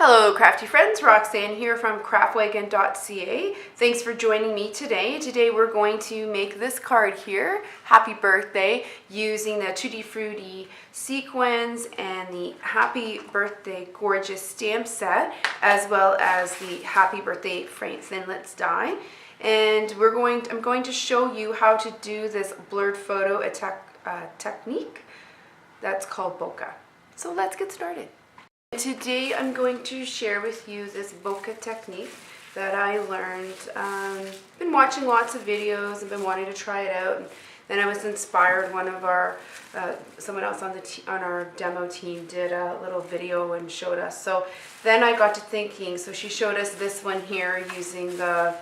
Hello crafty friends, Roxanne here from craftwagon.ca. Thanks for joining me today. Today we're going to make this card here, Happy Birthday, using the Tutti Frutti sequins and the Happy Birthday Gorgeous stamp set, as well as the Happy Birthday Frank Thinlits die. And I'm going to show you how to do this blurred photo technique that's called Bokeh. So let's get started. Today I'm going to share with you this Bokeh technique that I learned. Been watching lots of videos and been wanting to try it out. And then I was inspired. One of our someone else on our demo team did a little video and showed us. So then I got to thinking. So she showed us this one here using the.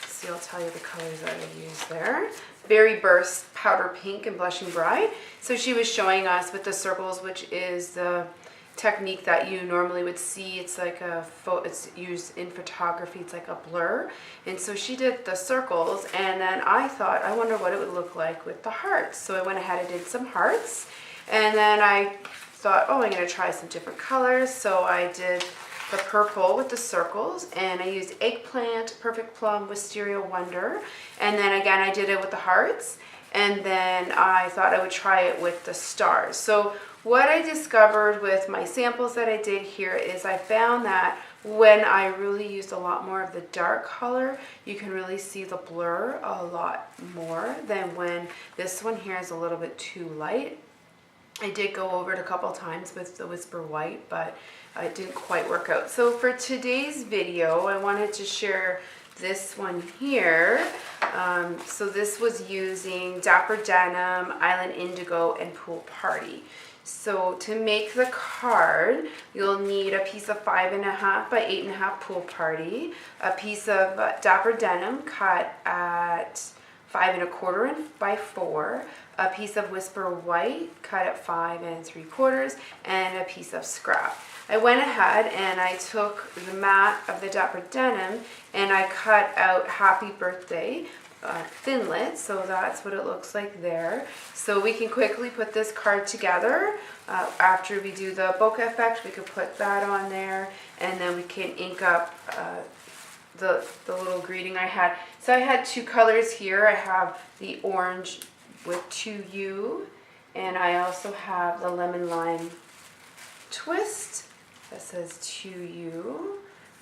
See, I'll tell you the colors that I used there. Berry Burst, Powder Pink, and Blushing Bride. So she was showing us with the circles, which is the technique that you normally would see. It's like it's used in photography. It's like a blur. And so she did the circles, and then I thought, I wonder what it would look like with the hearts. So I went ahead and did some hearts, and then I thought, oh, I'm going to try some different colors. So I did the purple with the circles, and I used Eggplant, Perfect Plum, Wisteria Wonder, and then again I did it with the hearts, and then I thought I would try it with the stars. So what I discovered with my samples that I did here is I found that when I really used a lot more of the dark color, you can really see the blur a lot more than when this one here is a little bit too light. I did go over it a couple times with the Whisper White, but it didn't quite work out. So for today's video, I wanted to share this one here. So this was using Dapper Denim, Island Indigo, and Pool Party. So to make the card, you'll need a piece of 5.5 by 8.5 Pool Party, a piece of Dapper Denim cut at 5.25 by 4, a piece of Whisper White cut at 5 3/4, and a piece of scrap. I went ahead and I took the mat of the Dapper Denim and I cut out Happy Birthday Thinlit, so that's what it looks like there. So we can quickly put this card together. After we do the bokeh effect, we could put that on there, and then we can ink up the little greeting I had. So I had two colors here. I have the orange with 2U, and I also have the lemon lime twist that says 2U.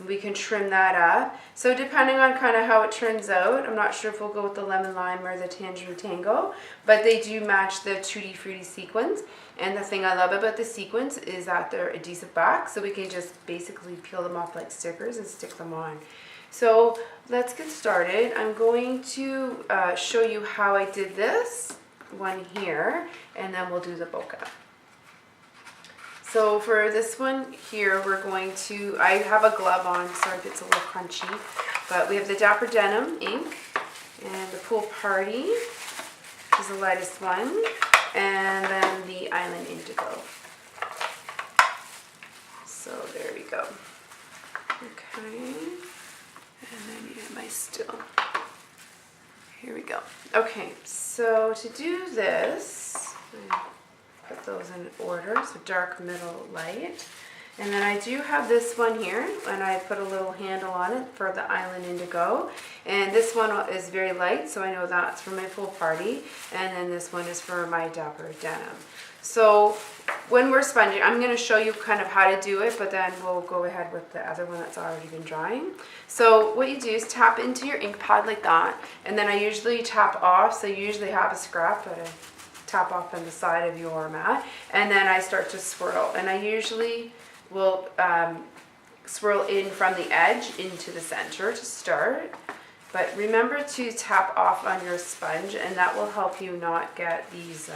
We can trim that up. So depending on kind of how it turns out, I'm not sure if we'll go with the lemon lime or the tangerine tango, but they do match the Tutti Frutti sequins. And the thing I love about the sequins is that they're adhesive back, so we can just basically peel them off like stickers and stick them on. So let's get started. I'm going to show you how I did this one here, and then we'll do the bokeh. So for this one here, we're going to, I have a glove on, sorry if it's a little crunchy, but we have the Dapper Denim ink and the Pool Party, which is the lightest one, and then the Island Indigo. So there we go. Okay, and then you have my still. Here we go. Okay, so to do this, put those in order, so dark, middle, light. And then I do have this one here, and I put a little handle on it for the Island Indigo. And this one is very light, so I know that's for my Pool Party. And then this one is for my Dapper Denim. So when we're sponging, I'm going to show you kind of how to do it, but then we'll go ahead with the other one that's already been drying. So what you do is tap into your ink pad like that, and then I usually tap off, so you usually have a scrap, but I tap off on the side of your mat, and then I start to swirl, and I usually will swirl in from the edge into the center to start, but remember to tap off on your sponge, and that will help you not get these,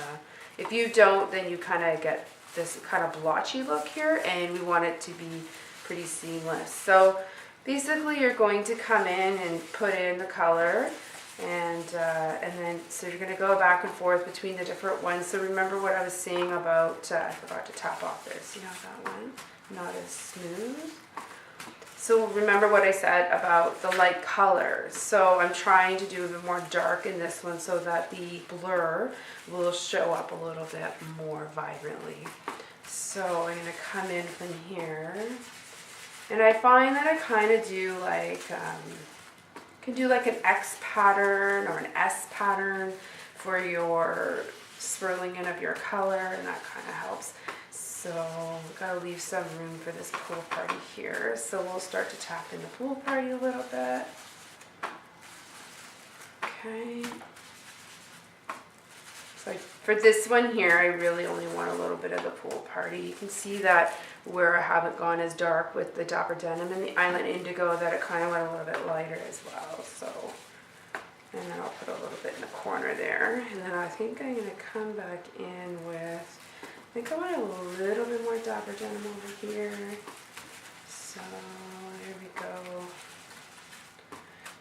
if you don't, then you kind of get this kind of blotchy look here, and we want it to be pretty seamless. So basically you're going to come in and put in the color, and then so you're going to go back and forth between the different ones. So remember what I was saying about, I forgot to tap off this, you know, that one, not as smooth. So remember what I said about the light colors. So I'm trying to do a bit more dark in this one so that the blur will show up a little bit more vibrantly. So I'm going to come in from here And I find that I kind of do like, can do like an X pattern or an S pattern for your swirling in of your color, and that kind of helps. So gotta leave some room for this pool party here. So we'll start to tap in the pool party a little bit. Okay. So for this one here, I really only want a little bit of the pool party. You can see that where I haven't gone as dark with the Dapper Denim and the Island Indigo, that it kind of went a little bit lighter as well. So, and then I'll put a little bit in the corner there. And then I think I'm gonna come back in with, I think I want a little bit more Dapper Denim over here. So there we go.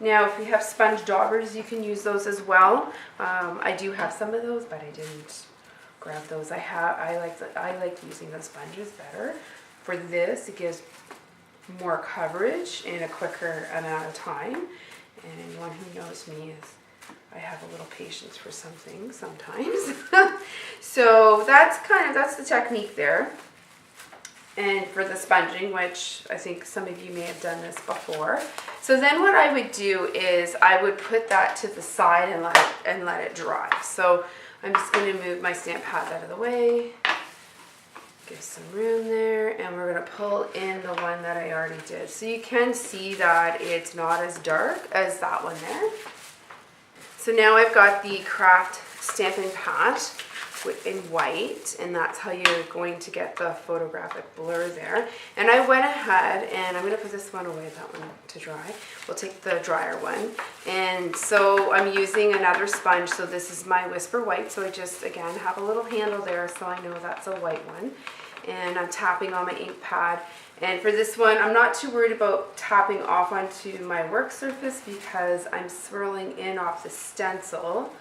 Now, if you have sponge daubers, you can use those as well. I do have some of those, but I didn't grab those. I like using the sponges better. For this, it gives more coverage in a quicker amount of time. And anyone who knows me is, I have a little patience for some things sometimes. So that's the technique there. And for the sponging, which I think some of you may have done this before. So then what I would do is I would put that to the side and let it dry. So I'm just going to move my stamp pads out of the way, give some room there, and we're going to pull in the one that I already did. So you can see that it's not as dark as that one there. So now I've got the craft Stampin' Pad in white, and that's how you're going to get the photographic blur there. And I went ahead and I'm going to put this one away, that one to dry. We'll take the drier one. And so I'm using another sponge. So this is my Whisper White. So I just, again, have a little handle there so I know that's a white one. And I'm tapping on my ink pad. And for this one, I'm not too worried about tapping off onto my work surface because I'm swirling in off the stencil.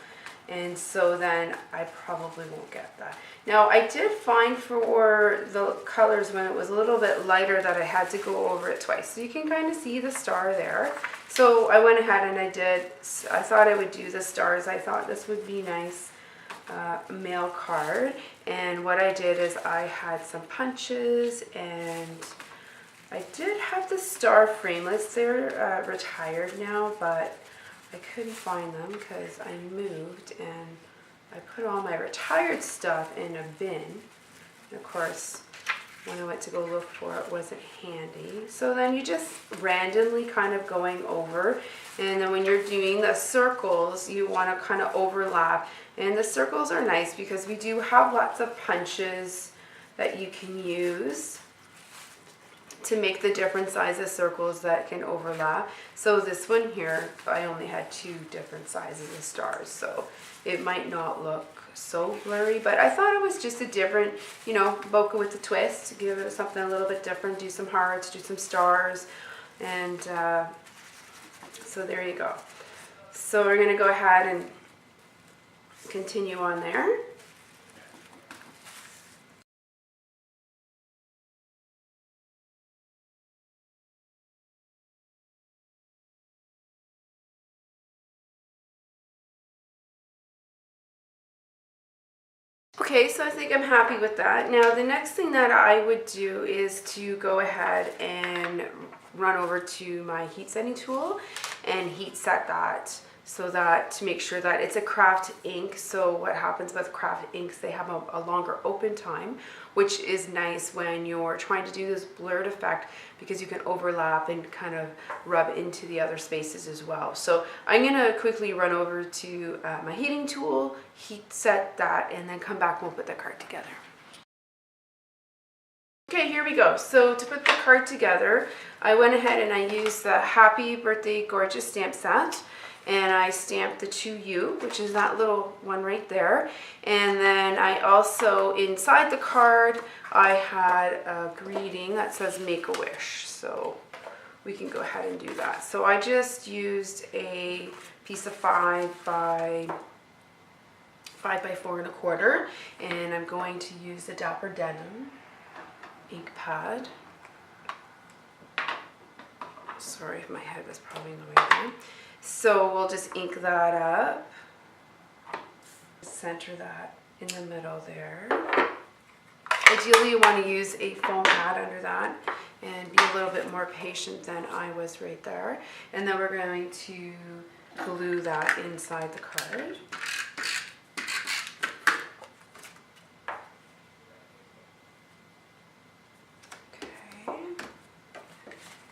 And so then I probably won't get that. Now I did find for the colors when it was a little bit lighter that I had to go over it twice. So you can kind of see the star there. So I went ahead and I thought I would do the stars. I thought this would be nice mail card. And what I did is I had some punches, and I did have the star framelits. They're retired now, but I couldn't find them because I moved and I put all my retired stuff in a bin. And of course, when I went to go look for it, it wasn't handy. So then you just randomly kind of going over. And then when you're doing the circles, you want to kind of overlap. And the circles are nice because we do have lots of punches that you can use to make the different sizes circles that can overlap. So this one here, I only had 2 different sizes of stars, so it might not look so blurry, but I thought it was just a different, bokeh with a twist, to give it something a little bit different, do some hearts, do some stars, and so there you go. So we're gonna go ahead and continue on there. Okay, so I think I'm happy with that. Now the next thing that I would do is to go ahead and run over to my heat setting tool and heat set that, so that to make sure that it's a craft ink. So what happens with craft inks, they have a longer open time, which is nice when you're trying to do this blurred effect because you can overlap and kind of rub into the other spaces as well. So I'm gonna quickly run over to my heating tool, heat set that, and then come back and we'll put the card together. Okay, here we go. So to put the card together, I went ahead and I used the Happy Birthday Gorgeous stamp set. And I stamped the 2U, which is that little one right there. And then I also, inside the card, I had a greeting that says Make a Wish. So we can go ahead and do that. So I just used a piece of 5 by 4 1/4. And I'm going to use the Dapper Denim ink pad. Sorry if my head was probably in the way there. So we'll just ink that up, center that in the middle there. Ideally you want to use a foam pad under that, and be a little bit more patient than I was right there. And then we're going to glue that inside the card.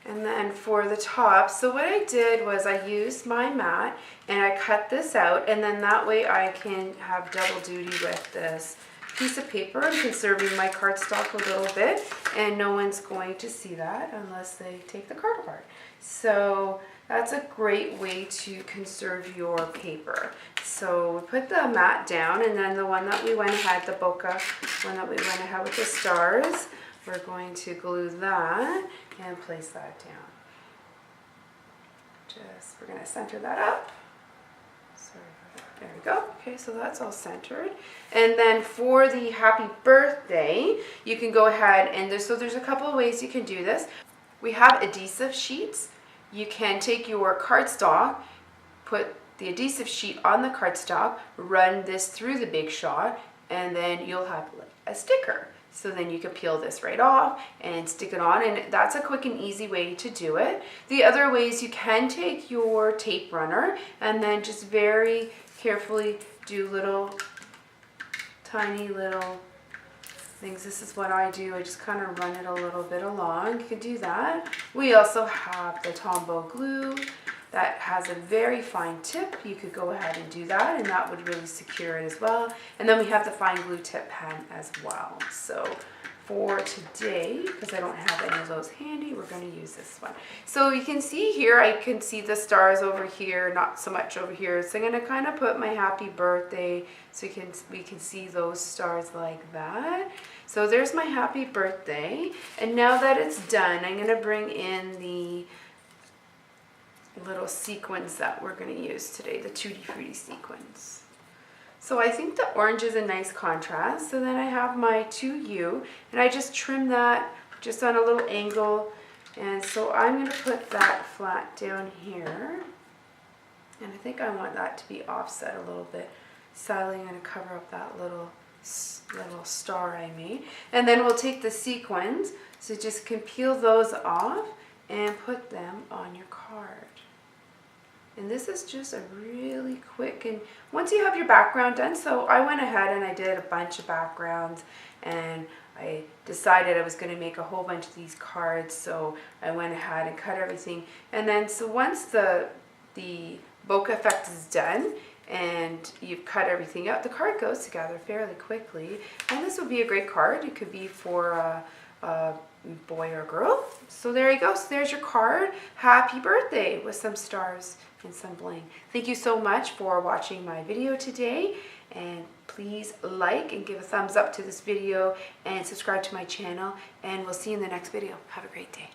And then for the top, so what I did was I used my mat and I cut this out, and then that way I can have double duty with this piece of paper. I'm conserving my cardstock a little bit, and no one's going to see that unless they take the card apart. So that's a great way to conserve your paper. So we put the mat down, and then the one that we went ahead, the Bokeh one that we went ahead with the stars, we're going to glue that and place that down. We're going to center that up. Sorry about that. There we go. Okay, so that's all centered. And then for the happy birthday, you can go ahead and there's a couple of ways you can do this. We have adhesive sheets. You can take your cardstock, put the adhesive sheet on the cardstock, run this through the Big Shot, and then you'll have a sticker. So then you can peel this right off and stick it on, and that's a quick and easy way to do it. The other ways, you can take your tape runner and then just very carefully do little, tiny little things. This is what I do. I just kind of run it a little bit along. You can do that. We also have the Tombow glue that has a very fine tip. You could go ahead and do that, and that would really secure it as well. And then we have the fine glue tip pen as well. So for today, because I don't have any of those handy, we're going to use this one. So you can see here, I can see the stars over here, not so much over here. So I'm going to kind of put my happy birthday so we can see those stars like that. So there's my happy birthday. And now that it's done, I'm going to bring in the little sequins that we're going to use today, the Tutti Frutti sequins. So I think the orange is a nice contrast. So then I have my 2U, and I just trim that just on a little angle. And so I'm going to put that flat down here. And I think I want that to be offset a little bit. Sadly, I'm going to cover up that little star I made. And then we'll take the sequins, so just can peel those off and put them on your card. And this is just a really quick, and once you have your background done, so I went ahead and I did a bunch of backgrounds, and I decided I was going to make a whole bunch of these cards, so I went ahead and cut everything. And then so once the bokeh effect is done and you've cut everything out, the card goes together fairly quickly. And this would be a great card. It could be for a boy or girl. So there you go. So there's your card. Happy birthday with some stars and some bling. Thank you so much for watching my video today, and please like and give a thumbs up to this video and subscribe to my channel, and we'll see you in the next video. Have a great day.